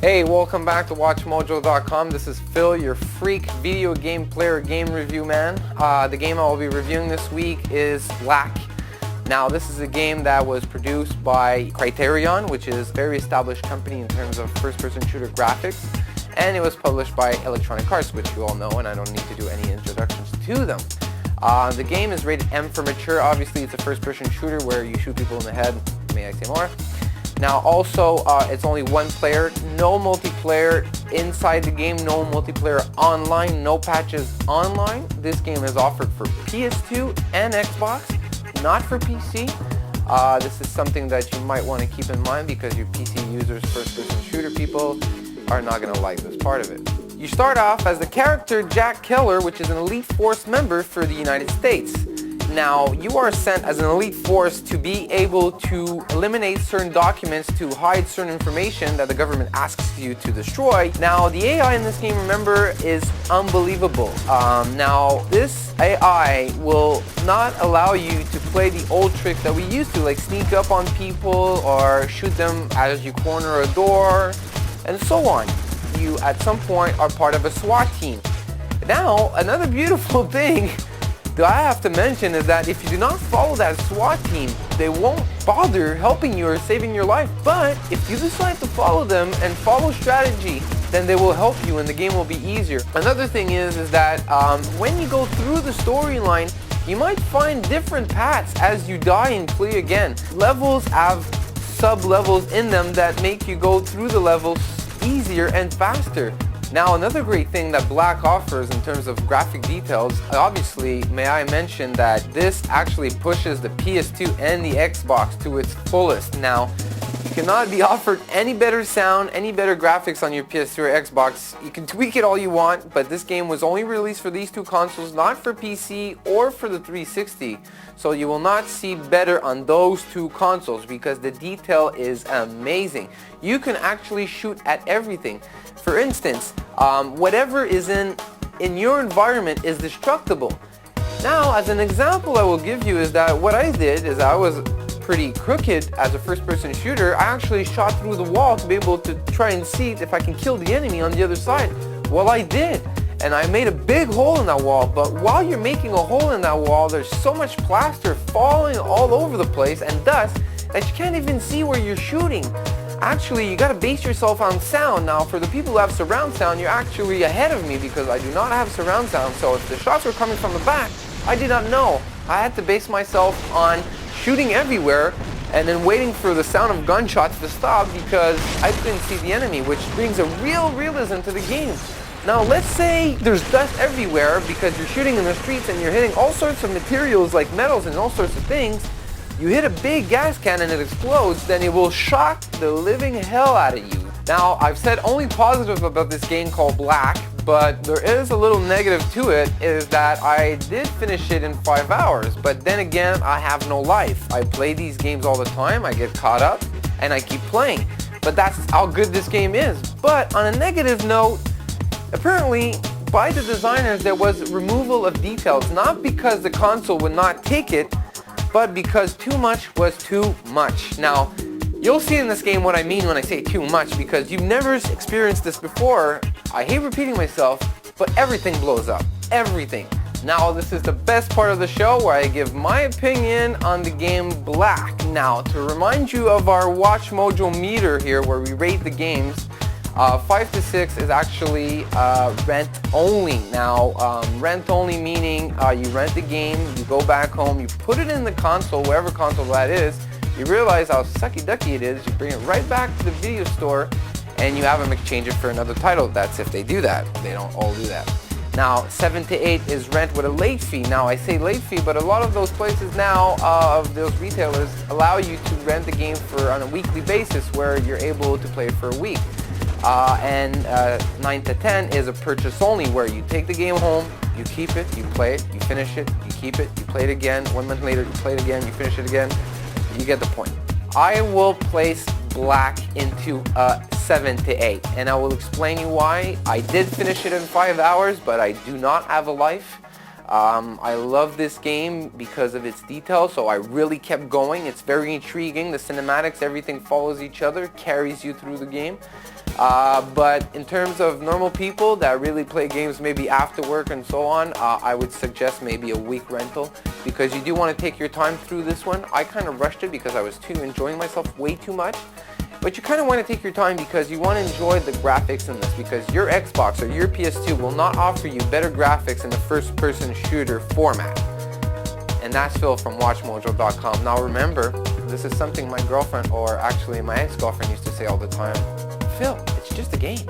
Hey, welcome back to WatchMojo.com. This is Phil, your freak video game player game review man. The game I will be reviewing this week is Black. Now, this is a game that was produced by Criterion, which is a very established company in terms of first-person shooter graphics, and it was published by Electronic Arts, which you all know, and I don't need to do any introductions to them. The game is rated M for mature. Obviously, it's a first-person shooter where you shoot people in the head. May I say more? Now also, it's only one player, no multiplayer inside the game, no multiplayer online, no patches online. This game is offered for PS2 and Xbox, not for PC. This is something that you might want to keep in mind because your PC users, first-person shooter people, are not going to like this part of it. You start off as the character Jack Keller, which is an elite force member for the United States. Now, you are sent as an elite force to be able to eliminate certain documents to hide certain information that the government asks you to destroy. Now, the AI in this game, remember, is unbelievable. Now, this AI will not allow you to play the old tricks that we used to, like sneak up on people or shoot them as you corner a door, and so on. You, at some point, are part of a SWAT team. Now, another beautiful thing that I have to mention is that if you do not follow that SWAT team, they won't bother helping you or saving your life. But if you decide to follow them and follow strategy, then they will help you and the game will be easier. Another thing is that when you go through the storyline, you might find different paths as you die and play again. Levels have sub-levels in them that make you go through the levels easier and faster. Now, another great thing that Black offers in terms of graphic details, obviously, may I mention that this actually pushes the PS2 and the Xbox to its fullest. Now, you cannot be offered any better sound, any better graphics on your PS2 or Xbox. You can tweak it all you want, but this game was only released for these two consoles, not for PC or for the 360. So you will not see better on those two consoles because the detail is amazing. You can actually shoot at everything. For instance, whatever is in your environment is destructible. Now, as an example I will give you is that what I did is I was pretty crooked as a first-person shooter. I actually shot through the wall to be able to try and see if I can kill the enemy on the other side. Well, I did. And I made a big hole in that wall, but while you're making a hole in that wall, there's so much plaster falling all over the place and dust that you can't even see where you're shooting. Actually, you gotta base yourself on sound. Now, for the people who have surround sound, you're actually ahead of me because I do not have surround sound. So if the shots were coming from the back, I did not know. I had to base myself on shooting everywhere and then waiting for the sound of gunshots to stop because I couldn't see the enemy, which brings a real realism to the game. Now, let's say there's dust everywhere because you're shooting in the streets and you're hitting all sorts of materials like metals and all sorts of things. You hit a big gas can and it explodes, then it will shock the living hell out of you. Now, I've said only positive about this game called Black, but there is a little negative to it, is that I did finish it in 5 hours, but then again, I have no life. I play these games all the time, I get caught up, and I keep playing. But that's how good this game is. But on a negative note, apparently, by the designers, there was removal of details, not because the console would not take it, but because too much was too much. Now, you'll see in this game what I mean when I say too much because you've never experienced this before. I hate repeating myself, but everything blows up. Everything. Now, this is the best part of the show where I give my opinion on the game Black. Now, to remind you of our Watch Mojo meter here where we rate the games, 5 to 6 is actually rent only. Now, rent only meaning you rent the game, you go back home, you put it in the console, wherever console that is, you realize how sucky ducky it is, you bring it right back to the video store, and you have them exchange it for another title. That's if they do that. They don't all do that. Now, 7 to 8 is rent with a late fee. Now, I say late fee, but a lot of those places now, of those retailers, allow you to rent the game on a weekly basis where you're able to play it for a week. And 9 to 10 is a purchase only where you take the game home, you keep it, you play it, you finish it, you keep it, you play it again, 1 month later you play it again, you finish it again, you get the point. I will place Black into a 7 to 8 and I will explain you why. I did finish it in 5 hours, but I do not have a life. I love this game because of its details, so I really kept going. It's very intriguing. The cinematics, everything follows each other, carries you through the game. But in terms of normal people that really play games maybe after work and so on, I would suggest maybe a week rental, because you do want to take your time through this one. I kind of rushed it because I was enjoying myself way too much. But you kind of want to take your time because you want to enjoy the graphics in this, because your Xbox or your PS2 will not offer you better graphics in the first-person shooter format. And that's Phil from WatchMojo.com. Now remember, this is something my girlfriend, or actually my ex-girlfriend, used to say all the time. Phil, it's just a game.